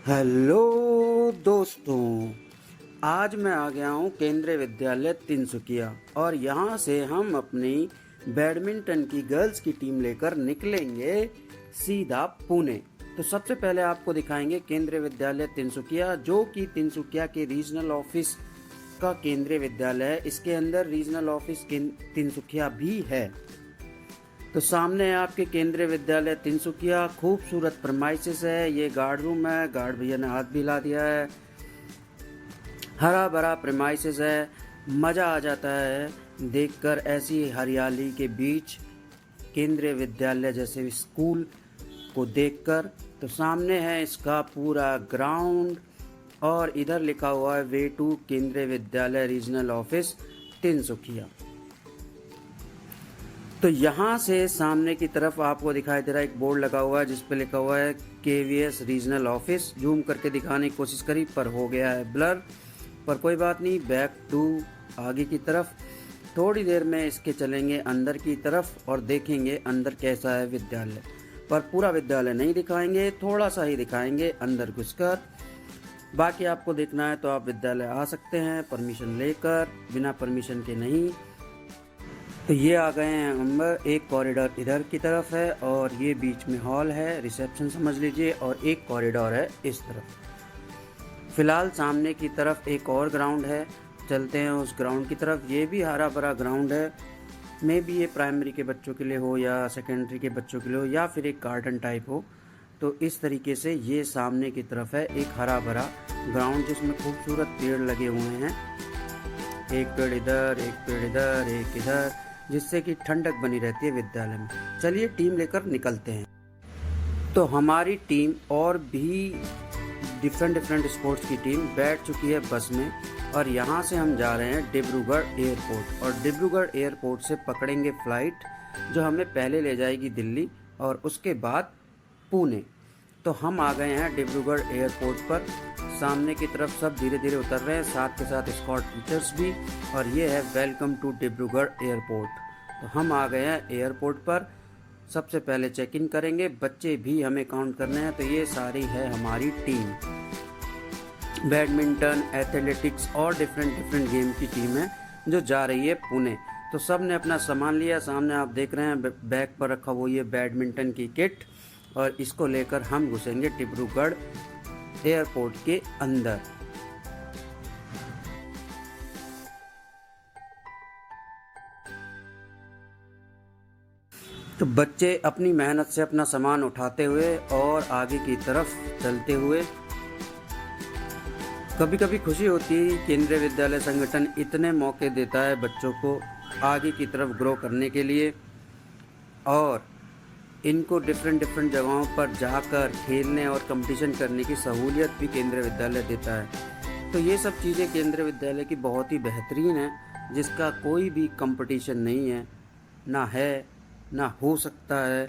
Hello दोस्तों, आज मैं आ गया हूँ केंद्रीय विद्यालय तिनसुकिया और यहाँ से हम अपनी बैडमिंटन की गर्ल्स की टीम लेकर निकलेंगे सीधा पुणे। तो सबसे पहले आपको दिखाएंगे केंद्रीय विद्यालय तिनसुकिया, जो कि तिनसुकिया के रीजनल ऑफिस का केंद्रीय विद्यालय है। इसके अंदर रीजनल ऑफिस तिनसुकिया भी है। तो सामने है आपके केंद्रीय विद्यालय तिनसुकिया। खूबसूरत प्रमाइसिस है। ये गार्ड रूम है, गार्ड भैया ने हाथ भी हिला दिया है। हरा भरा प्रमाइसिस है, मज़ा आ जाता है देखकर ऐसी हरियाली के बीच केंद्रीय विद्यालय जैसे स्कूल को देखकर। तो सामने है इसका पूरा ग्राउंड और इधर लिखा हुआ है वे टू केंद्रीय विद्यालय रीजनल ऑफिस तिनसुकिया। तो यहाँ से सामने की तरफ आपको दिखाई दे रहा है एक बोर्ड लगा हुआ है जिस पे लिखा हुआ है केवीएस रीजनल ऑफिस। जूम करके दिखाने की कोशिश करी पर हो गया है ब्लर, पर कोई बात नहीं। बैक टू आगे की तरफ। थोड़ी देर में इसके चलेंगे अंदर की तरफ और देखेंगे अंदर कैसा है विद्यालय, पर पूरा विद्यालय नहीं दिखाएंगे, थोड़ा सा ही दिखाएंगे अंदर घुसकर। बाकी आपको देखना है तो आप विद्यालय आ सकते हैं परमिशन लेकर, बिना परमिशन के नहीं। तो ये आ गए हैं अंदर। एक कॉरिडोर इधर की तरफ है और ये बीच में हॉल है, रिसेप्शन समझ लीजिए, और एक कॉरिडोर है इस तरफ। फिलहाल सामने की तरफ एक और ग्राउंड है, चलते हैं उस ग्राउंड की तरफ। ये भी हरा भरा ग्राउंड है। मे बी ये प्राइमरी के बच्चों के लिए हो या सेकेंडरी के बच्चों के लिए हो या फिर एक गार्डन टाइप हो। तो इस तरीके से ये सामने की तरफ है एक हरा भरा ग्राउंड जिसमें खूबसूरत पेड़ लगे हुए हैं। एक पेड़ इधर, एक पेड़ इधर, एक इधर, जिससे कि ठंडक बनी रहती है विद्यालय में। चलिए टीम लेकर निकलते हैं। तो हमारी टीम और भी डिफरेंट स्पोर्ट्स की टीम बैठ चुकी है बस में और यहाँ से हम जा रहे हैं डिब्रूगढ़ एयरपोर्ट। और डिब्रूगढ़ एयरपोर्ट से पकड़ेंगे फ़्लाइट जो हमें पहले ले जाएगी दिल्ली और उसके बाद पुणे। तो हम आ गए हैं डिब्रूगढ़ एयरपोर्ट पर। सामने की तरफ सब धीरे धीरे उतर रहे हैं, साथ के साथ स्कॉट टीचर्स भी। और ये है वेलकम टू डिब्रूगढ़ एयरपोर्ट। तो हम आ गए हैं एयरपोर्ट पर। सबसे पहले चेक इन करेंगे, बच्चे भी हमें काउंट करने हैं। तो ये सारी है हमारी टीम, बैडमिंटन, एथलेटिक्स और डिफरेंट गेम की टीम है जो जा रही है पुणे। तो सब ने अपना सामान लिया। सामने आप देख रहे हैं बैग पर रखा हुआ ये बैडमिंटन की किट, और इसको लेकर हम घुसेंगे डिब्रूगढ़ एयरपोर्ट के अंदर। तो बच्चे अपनी मेहनत से अपना सामान उठाते हुए और आगे की तरफ चलते हुए। कभी कभी खुशी होती है केंद्रीय विद्यालय संगठन इतने मौके देता है बच्चों को आगे की तरफ ग्रो करने के लिए, और इनको डिफरेंट जगहों पर जाकर खेलने और कंपटीशन करने की सहूलियत भी केंद्रीय विद्यालय देता है। तो ये सब चीज़ें केंद्रीय विद्यालय की बहुत ही बेहतरीन है, जिसका कोई भी कंपटीशन नहीं है, ना है ना हो सकता है,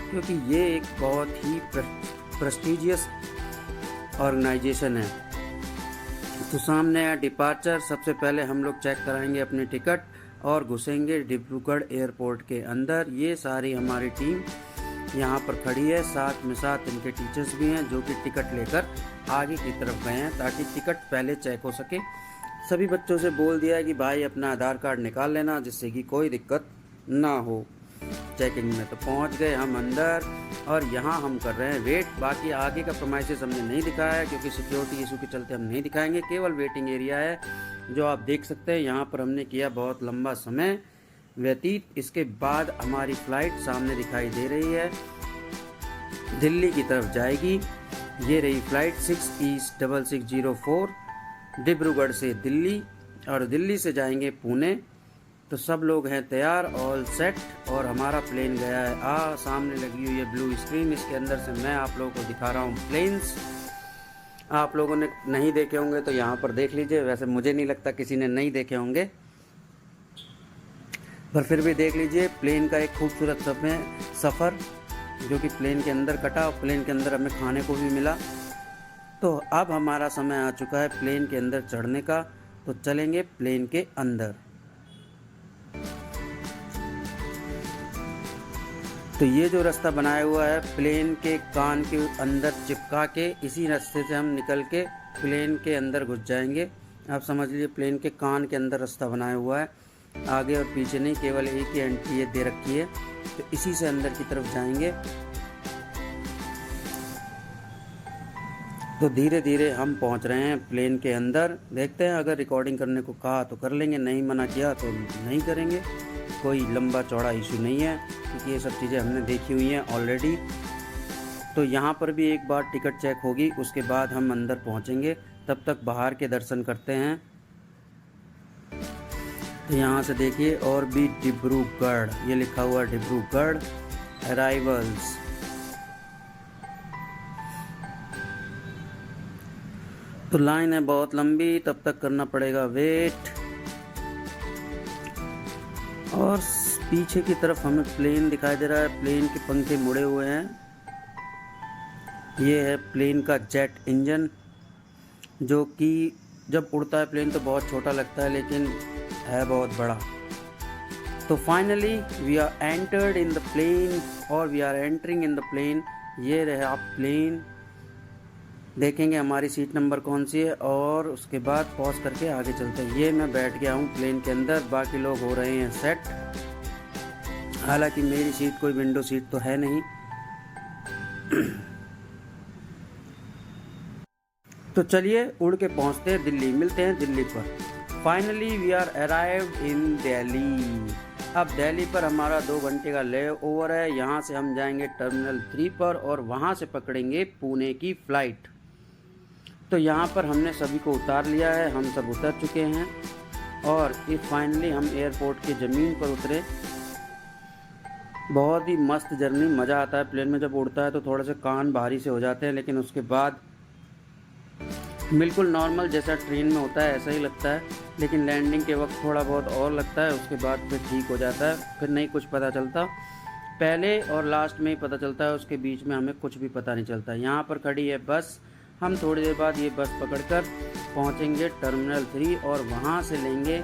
क्योंकि ये एक बहुत ही प्रेस्टिजियस ऑर्गेनाइजेशन है। तो सामने है डिपार्चर। सबसे पहले हम लोग चेक कराएंगे अपनी टिकट और घुसेंगे डिब्रूगढ़ एयरपोर्ट के अंदर। ये सारी हमारी टीम यहाँ पर खड़ी है, साथ में साथ इनके टीचर्स भी हैं जो कि टिकट लेकर आगे की तरफ गए हैं ताकि टिकट पहले चेक हो सके। सभी बच्चों से बोल दिया है कि भाई अपना आधार कार्ड निकाल लेना, जिससे कि कोई दिक्कत ना हो चेकिंग में। तो पहुँच गए हम अंदर और यहाँ हम कर रहे हैं वेट। बाकी आगे का प्रोमाइसेस हमने नहीं दिखाया है क्योंकि सिक्योरिटी इशू के चलते हम नहीं दिखाएंगे, केवल वेटिंग एरिया है जो आप देख सकते हैं। यहाँ पर हमने किया बहुत लंबा समय व्यतीत। इसके बाद हमारी फ़्लाइट सामने दिखाई दे रही है, दिल्ली की तरफ जाएगी। ये रही फ़्लाइट 6E6604 डिब्रूगढ़ से दिल्ली, और दिल्ली से जाएंगे पुणे। तो सब लोग हैं तैयार, ऑल सेट, और हमारा प्लेन गया है। सामने लगी हुई है ब्लू स्क्रीन, इसके अंदर से मैं आप लोगों को दिखा रहा हूँ प्लेन्स। आप लोगों ने नहीं देखे होंगे तो यहाँ पर देख लीजिए। वैसे मुझे नहीं लगता किसी ने नहीं देखे होंगे, पर फिर भी देख लीजिए। प्लेन का एक खूबसूरत सफ़र जो कि प्लेन के अंदर कटा, और प्लेन के अंदर हमें खाने को भी मिला। तो अब हमारा समय आ चुका है प्लेन के अंदर चढ़ने का। तो चलेंगे प्लेन के अंदर। तो ये जो रास्ता बनाया हुआ है प्लेन के कान के अंदर चिपका के, इसी रास्ते से हम निकल के प्लेन के अंदर घुस जाएंगे। आप समझ लीजिए प्लेन के कान के अंदर रास्ता बनाया हुआ है, आगे और पीछे नहीं, केवल एक ही एंट्री ये दे रखी है। तो इसी से अंदर की तरफ जाएंगे। तो धीरे धीरे हम पहुंच रहे हैं प्लेन के अंदर। देखते हैं, अगर रिकॉर्डिंग करने को कहा तो कर लेंगे, नहीं मना किया तो नहीं करेंगे। कोई लंबा चौड़ा इशू नहीं है, क्योंकि ये सब चीज़ें हमने देखी हुई हैं ऑलरेडी। तो यहाँ पर भी एक बार टिकट चेक होगी, उसके बाद हम अंदर पहुँचेंगे। तब तक बाहर के दर्शन करते हैं। तो यहाँ से देखिए, और भी डिब्रूगढ़ ये लिखा हुआ, डिब्रूगढ़ अराइवल्स। तो लाइन है बहुत लंबी, तब तक करना पड़ेगा वेट। और पीछे की तरफ हमें प्लेन दिखाई दे रहा है, प्लेन के पंखे मुड़े हुए हैं। ये है प्लेन का जेट इंजन, जो कि जब उड़ता है प्लेन तो बहुत छोटा लगता है, लेकिन है बहुत बड़ा। तो finally we are entered in the plane, और we are entering in the plane. ये रहा प्लेन, देखेंगे हमारी सीट नंबर कौन सी है, और उसके बाद पॉज करके आगे चलते हैं। ये मैं बैठ गया हूँ प्लेन के अंदर, बाकी लोग हो रहे हैं सेट। हालांकि मेरी सीट कोई विंडो सीट तो है नहीं। तो चलिए उड़ के पहुँचते हैं दिल्ली, मिलते हैं दिल्ली पर। Finally we are arrived in Delhi. अब दिल्ली पर हमारा 2 घंटे का ले ओवर है। यहाँ से हम जाएंगे टर्मिनल 3 पर, और वहाँ से पकड़ेंगे पुणे की फ़्लाइट। तो यहाँ पर हमने सभी को उतार लिया है, हम सब उतर चुके हैं। और ये फाइनली हम एयरपोर्ट के ज़मीन पर उतरे। बहुत ही मस्त जर्नी, मज़ा आता है प्लेन में। जब उड़ता है तो थोड़े से कान भारी से हो जाते हैं, लेकिन उसके बाद बिल्कुल नॉर्मल जैसा ट्रेन में होता है ऐसा ही लगता है। लेकिन लैंडिंग के वक्त थोड़ा बहुत और लगता है, उसके बाद फिर ठीक हो जाता है। फिर नहीं कुछ पता चलता, पहले और लास्ट में ही पता चलता है, उसके बीच में हमें कुछ भी पता नहीं चलता। यहाँ पर खड़ी है बस, हम थोड़ी देर बाद ये बस पकड़कर पहुँचेंगे टर्मिनल 3, और वहाँ से लेंगे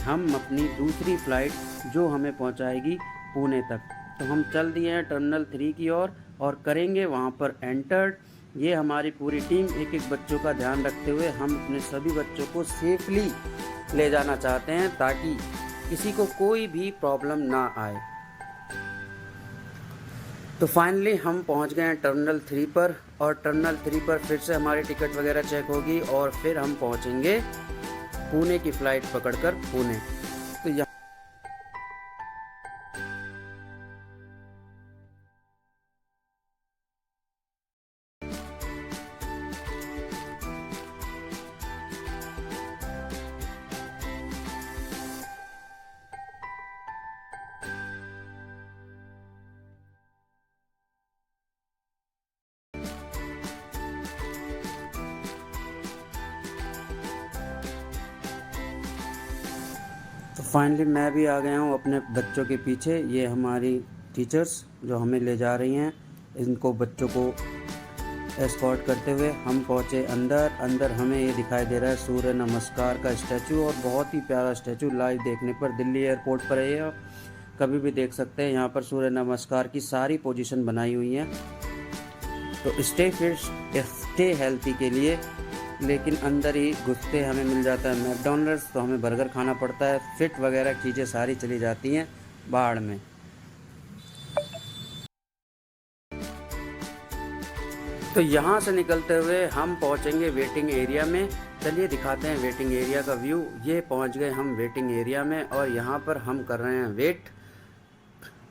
हम अपनी दूसरी फ़्लाइट, जो हमें पहुँचाएगी पुणे तक। तो हम चल दिए हैं टर्मिनल 3 की ओर, और करेंगे वहाँ पर एंटर्ड। ये हमारी पूरी टीम एक एक बच्चों का ध्यान रखते हुए हम अपने सभी बच्चों को सेफली ले जाना चाहते हैं, ताकि किसी को कोई भी प्रॉब्लम ना आए। तो फाइनली हम पहुंच गए हैं टर्मिनल 3 पर, और टर्मिनल 3 पर फिर से हमारी टिकट वगैरह चेक होगी, और फिर हम पहुंचेंगे पुणे की फ़्लाइट पकड़कर पुणे। तो यहाँ तो फाइनली मैं भी आ गया हूँ अपने बच्चों के पीछे। ये हमारी टीचर्स जो हमें ले जा रही हैं, इनको बच्चों को एस्कॉर्ट करते हुए हम पहुँचे अंदर हमें ये दिखाई दे रहा है सूर्य नमस्कार का स्टैचू, और बहुत ही प्यारा स्टैचू। लाइव देखने पर दिल्ली एयरपोर्ट पर है, आप कभी भी देख सकते हैं। यहाँ पर सूर्य नमस्कार की सारी पोजीशन बनाई हुई हैं। तो स्टे फिट स्टे हेल्थी के लिए, लेकिन अंदर ही घुसते हमें मिल जाता है मैकडॉनल्ड्स, तो हमें बर्गर खाना पड़ता है। फिट वगैरह चीज़ें सारी चली जाती हैं बाहर में। तो यहाँ से निकलते हुए हम पहुँचेंगे वेटिंग एरिया में। चलिए दिखाते हैं वेटिंग एरिया का व्यू। ये पहुँच गए हम वेटिंग एरिया में, और यहाँ पर हम कर रहे हैं वेट।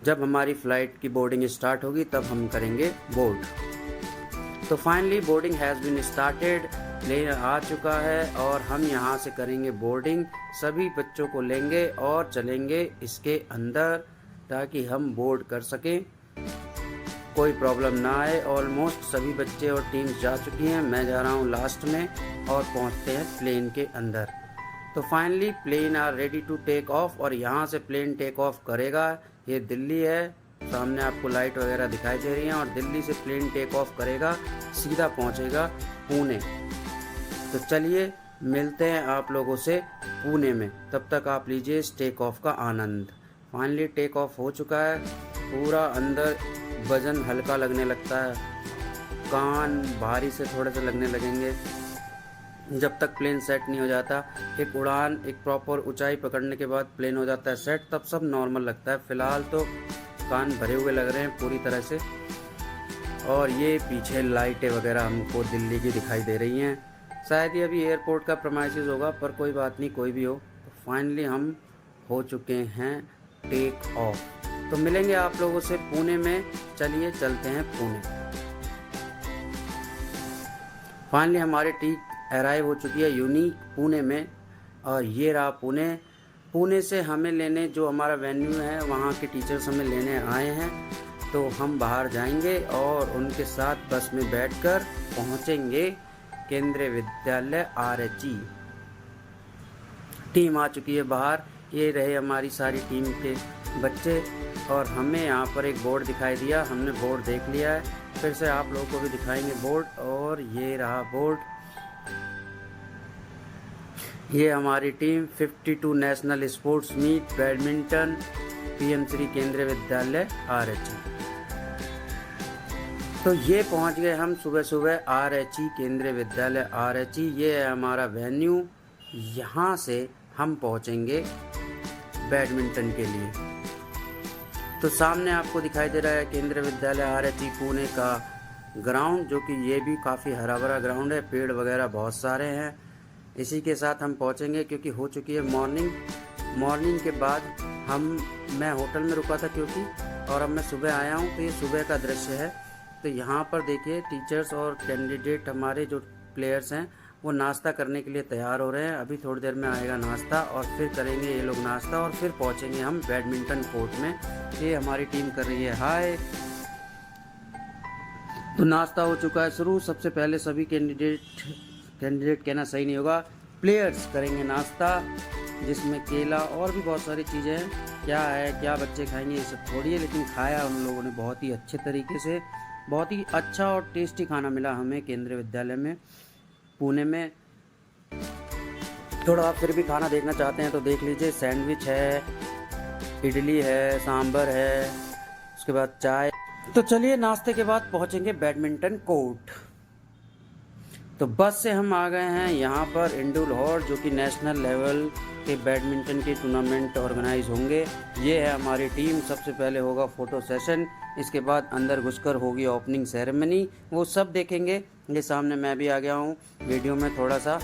जब हमारी फ़्लाइट की बोर्डिंग स्टार्ट होगी तब हम करेंगे बोर्ड। तो finally boarding has been started, plane आ चुका है, और हम यहाँ से करेंगे बोर्डिंग। सभी बच्चों को लेंगे और चलेंगे इसके अंदर, ताकि हम बोर्ड कर सकें, कोई प्रॉब्लम ना आए। ऑलमोस्ट सभी बच्चे और टीम्स जा चुकी हैं, मैं जा रहा हूँ लास्ट में, और पहुँचते हैं प्लेन के अंदर। तो finally plane are ready to take off, और यहाँ से प्लेन टेक ऑफ करेगा। ये दिल्ली है, सामने आपको लाइट वगैरह दिखाई दे रही हैं, और दिल्ली से प्लेन टेक ऑफ करेगा, सीधा पहुँचेगा पुणे। तो चलिए मिलते हैं आप लोगों से पुणे में, तब तक आप लीजिए इस टेक ऑफ का आनंद। फाइनली टेक ऑफ हो चुका है, पूरा अंदर वजन हल्का लगने लगता है, कान भारी से थोड़े से लगने लगेंगे जब तक प्लेन सेट नहीं हो जाता। एक उड़ान एक प्रॉपर ऊंचाई पकड़ने के बाद प्लेन हो जाता है सेट, तब सब नॉर्मल लगता है। फ़िलहाल तो कान भरे हुए लग रहे हैं पूरी तरह से। और ये पीछे लाइटें वगैरह हमको दिल्ली की दिखाई दे रही हैं। शायद ये अभी एयरपोर्ट का प्रमाइसिस होगा, पर कोई बात नहीं, कोई भी हो। तो फाइनली हम हो चुके हैं टेक ऑफ। तो मिलेंगे आप लोगों से पुणे में। चलिए चलते हैं पुणे। फाइनली हमारी टीम अराइव हो चुकी है यूनिक पुणे में, और ये रहा पुणे। पुणे से हमें लेने, जो हमारा वेन्यू है वहाँ के टीचर्स हमें लेने आए हैं, तो हम बाहर जाएंगे और उनके साथ बस में बैठकर पहुँचेंगे केंद्रीय विद्यालय RHE। टीम आ चुकी है बाहर, ये रहे हमारी सारी टीम के बच्चे, और हमें यहाँ पर एक बोर्ड दिखाई दिया, हमने बोर्ड देख लिया है। फिर से आप लोगों को भी दिखाएंगे बोर्ड, और ये रहा बोर्ड। ये हमारी team 52 national sports meet badminton PM Shri Kendriya Vidyalaya RHE। तो ये पहुंच गए हम सुबह सुबह RHE केंद्रीय विद्यालय RHE। ये है हमारा वेन्यू, यहाँ से हम पहुंचेंगे बैडमिंटन के लिए। तो सामने आपको दिखाई दे रहा है केंद्रीय विद्यालय RHE पुणे का ग्राउंड, जो कि ये भी काफ़ी हरा भरा ग्राउंड है, पेड़ वगैरह बहुत सारे हैं। इसी के साथ हम पहुंचेंगे, क्योंकि हो चुकी है मॉर्निंग के बाद मैं होटल में रुका था क्योंकि, और अब मैं सुबह आया हूं। तो ये सुबह का दृश्य है। तो यहाँ पर देखिए टीचर्स और कैंडिडेट हमारे जो प्लेयर्स हैं वो नाश्ता करने के लिए तैयार हो रहे हैं। अभी थोड़ी देर में आएगा नाश्ता, और फिर करेंगे ये लोग नाश्ता, और फिर पहुँचेंगे हम बैडमिंटन कोर्ट में। ये हमारी टीम कर रही है हाय। तो नाश्ता हो चुका है शुरू। सबसे पहले सभी कैंडिडेट कहना सही नहीं होगा, प्लेयर्स करेंगे नाश्ता, जिसमें केला और भी बहुत सारी चीज़ें हैं। क्या है, क्या बच्चे खाएंगे ये सब थोड़ी है, लेकिन खाया उन लोगों ने बहुत ही अच्छे तरीके से। बहुत ही अच्छा और टेस्टी खाना मिला हमें केंद्रीय विद्यालय में पुणे में। थोड़ा आप फिर भी खाना देखना चाहते हैं तो देख लीजिए, सैंडविच है, इडली है, सांभर है, उसके बाद चाय। तो चलिए नाश्ते के बाद पहुंचेंगे बैडमिंटन कोर्ट। तो बस से हम आ गए हैं यहाँ पर इंडोर हॉल, जो कि नेशनल लेवल के बैडमिंटन के टूर्नामेंट ऑर्गेनाइज होंगे। ये है हमारी टीम। सबसे पहले होगा फ़ोटो सेशन, इसके बाद अंदर घुसकर होगी ओपनिंग सेरेमनी, वो सब देखेंगे। ये सामने मैं भी आ गया हूँ वीडियो में थोड़ा सा।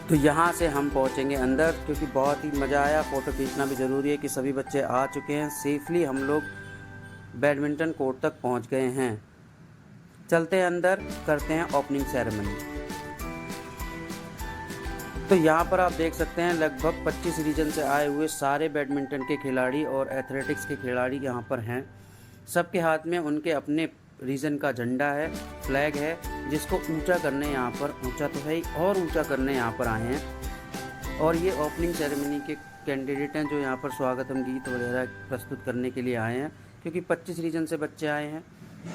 तो यहाँ से हम पहुँचेंगे अंदर, क्योंकि बहुत ही मज़ा आया। फ़ोटो खींचना भी ज़रूरी है कि सभी बच्चे आ चुके हैं। सेफली हम लोग बैडमिंटन कोर्ट तक पहुँच गए हैं। चलते हैं अंदर, करते हैं ओपनिंग सेरेमनी। तो यहाँ पर आप देख सकते हैं लगभग 25 रीजन से आए हुए सारे बैडमिंटन के खिलाड़ी और एथलेटिक्स के खिलाड़ी यहाँ पर हैं। सबके हाथ में उनके अपने रीजन का झंडा है, फ्लैग है, जिसको ऊंचा करने यहाँ पर, ऊंचा तो है ही, और ऊंचा करने यहाँ पर आए हैं। और ये ओपनिंग सेरेमनी के कैंडिडेट हैं जो यहाँ पर स्वागतम गीत वगैरह प्रस्तुत करने के लिए आए हैं, क्योंकि 25 रीजन से बच्चे आए हैं।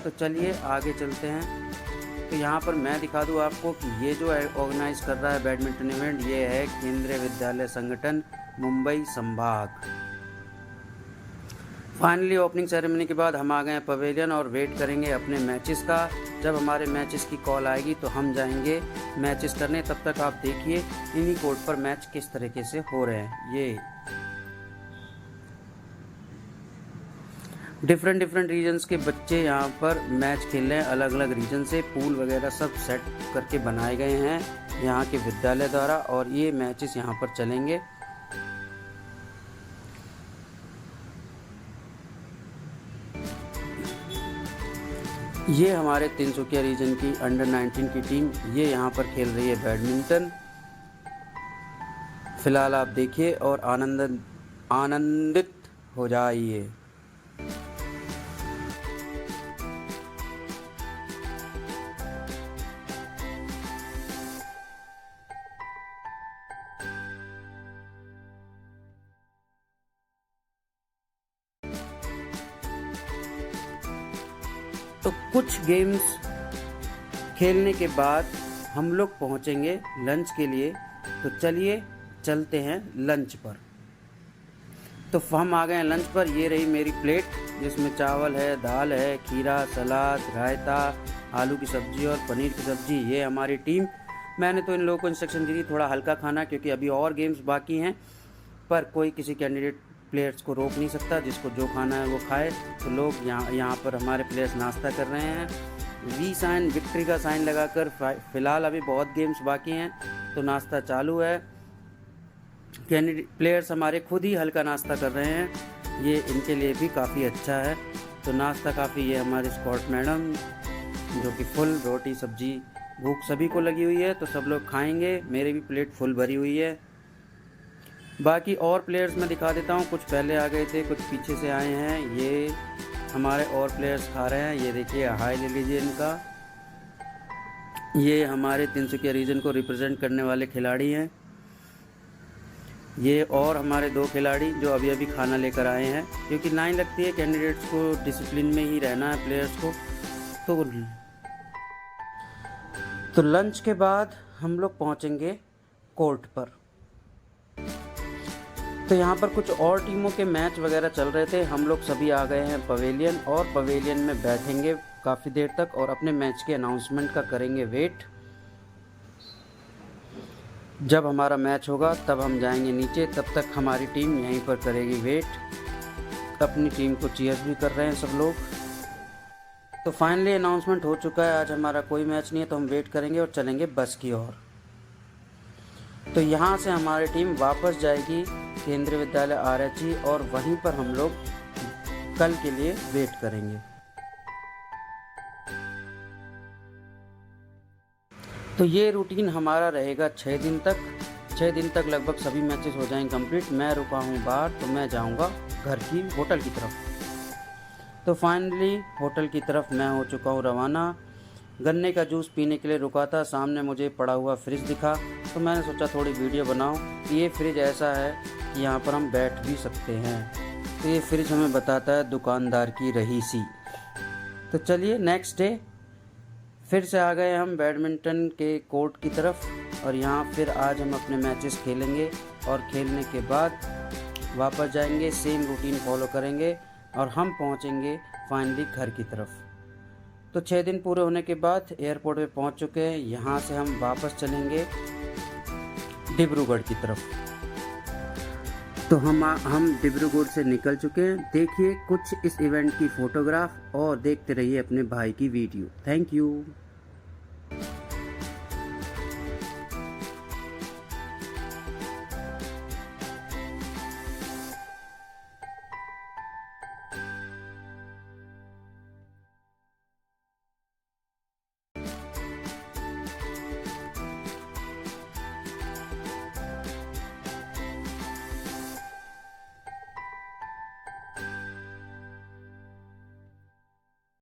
तो चलिए आगे चलते हैं। तो यहाँ पर मैं दिखा दूँ आपको कि ये जो ऑर्गेनाइज कर रहा है बैडमिंटन इवेंट, ये है केंद्रीय विद्यालय संगठन मुंबई संभाग। फाइनली ओपनिंग सेरेमनी के बाद हम आ गए हैं पवेलियन, और वेट करेंगे अपने मैचेस का। जब हमारे मैचेस की कॉल आएगी तो हम जाएंगे मैचेस करने। तब तक आप देखिए इन्हीं कोर्ट पर मैच किस तरीके से हो रहे हैं। ये डिफरेंट रीजन्स के बच्चे यहाँ पर मैच खेल रहे हैं, अलग अलग रीजन से। पूल वगैरह सब सेट करके बनाए गए हैं यहाँ के विद्यालय द्वारा, और ये मैचेस यहाँ पर चलेंगे। ये हमारे तिनसुकिया रीजन की अंडर 19 की टीम, ये यहाँ पर खेल रही है बैडमिंटन। फिलहाल आप देखिए और आनंदित हो जाइए। तो कुछ गेम्स खेलने के बाद हम लोग पहुंचेंगे लंच के लिए। तो चलिए चलते हैं लंच पर। तो हम आ गए हैं लंच पर। ये रही मेरी प्लेट जिसमें चावल है, दाल है, खीरा, सलाद, रायता, आलू की सब्ज़ी और पनीर की सब्ज़ी। ये हमारी टीम। मैंने तो इन लोगों को इंस्ट्रक्शन दी थी थोड़ा हल्का खाना, क्योंकि अभी और गेम्स बाकी हैं, पर कोई किसी कैंडिडेट प्लेयर्स को रोक नहीं सकता, जिसको जो खाना है वो खाए। तो लोग यहाँ पर हमारे प्लेयर्स नाश्ता कर रहे हैं, वी साइन, विक्ट्री का साइन लगाकर। फ़िलहाल अभी बहुत गेम्स बाकी हैं तो नाश्ता चालू है। कैंडिडेट प्लेयर्स हमारे खुद ही हल्का नाश्ता कर रहे हैं, ये इनके लिए भी काफ़ी अच्छा है। तो नाश्ता काफ़ी, ये हमारी स्कॉट मैडम जो कि फुल रोटी सब्जी, भूख सभी को लगी हुई है तो सब लोग खाएंगे। मेरी भी प्लेट फुल भरी हुई है। बाकी और प्लेयर्स मैं दिखा देता हूँ, कुछ पहले आ गए थे, कुछ पीछे से आए हैं। ये हमारे और प्लेयर्स खा रहे हैं, ये देखिए, हाई ले लीजिए इनका। ये हमारे तिनसुकिया रीजन को रिप्रेजेंट करने वाले खिलाड़ी हैं। ये और हमारे 2 खिलाड़ी जो अभी अभी खाना लेकर आए हैं, क्योंकि लाइन लगती है, कैंडिडेट्स को डिसिप्लिन में ही रहना है प्लेयर्स को। तो लंच के बाद हम लोग पहुंचेंगे कोर्ट पर। तो यहाँ पर कुछ और टीमों के मैच वगैरह चल रहे थे। हम लोग सभी आ गए हैं पवेलियन, और पवेलियन में बैठेंगे काफ़ी देर तक और अपने मैच के अनाउंसमेंट का करेंगे वेट। जब हमारा मैच होगा तब हम जाएंगे नीचे, तब तक हमारी टीम यहीं पर करेगी वेट। अपनी टीम को चीयर्स भी कर रहे हैं सब लोग। तो फाइनली अनाउंसमेंट हो चुका है, आज हमारा कोई मैच नहीं है, तो हम वेट करेंगे और चलेंगे बस की ओर। तो यहाँ से हमारी टीम वापस जाएगी केंद्रीय विद्यालय आरएचई, और वहीं पर हम लोग कल के लिए वेट करेंगे। तो ये रूटीन हमारा रहेगा 6 दिन तक। 6 दिन तक लगभग सभी मैचेस हो जाएंगे कंप्लीट। मैं रुका हूँ बाहर, तो मैं जाऊँगा घर की होटल की तरफ। तो फाइनली होटल की तरफ मैं हो चुका हूँ रवाना। गन्ने का जूस पीने के लिए रुका था, सामने मुझे पड़ा हुआ फ्रिज दिखा, तो मैंने सोचा थोड़ी वीडियो बनाऊं। ये फ्रिज ऐसा है कि यहाँ पर हम बैठ भी सकते हैं। तो ये फ्रिज हमें बताता है दुकानदार की रहीसी। तो चलिए नेक्स्ट डे फिर से आ गए हम बैडमिंटन के कोर्ट की तरफ, और यहाँ फिर आज हम अपने मैचेस खेलेंगे, और खेलने के बाद वापस जाएंगे, सेम रूटीन फॉलो करेंगे और हम पहुँचेंगे फाइनली घर की तरफ। तो 6 दिन पूरे होने के बाद एयरपोर्ट पे पहुंच चुके हैं। यहाँ से हम वापस चलेंगे डिब्रूगढ़ की तरफ। तो हम डिब्रूगढ़ से निकल चुके हैं। देखिए कुछ इस इवेंट की फ़ोटोग्राफ और देखते रहिए अपने भाई की वीडियो। Thank you.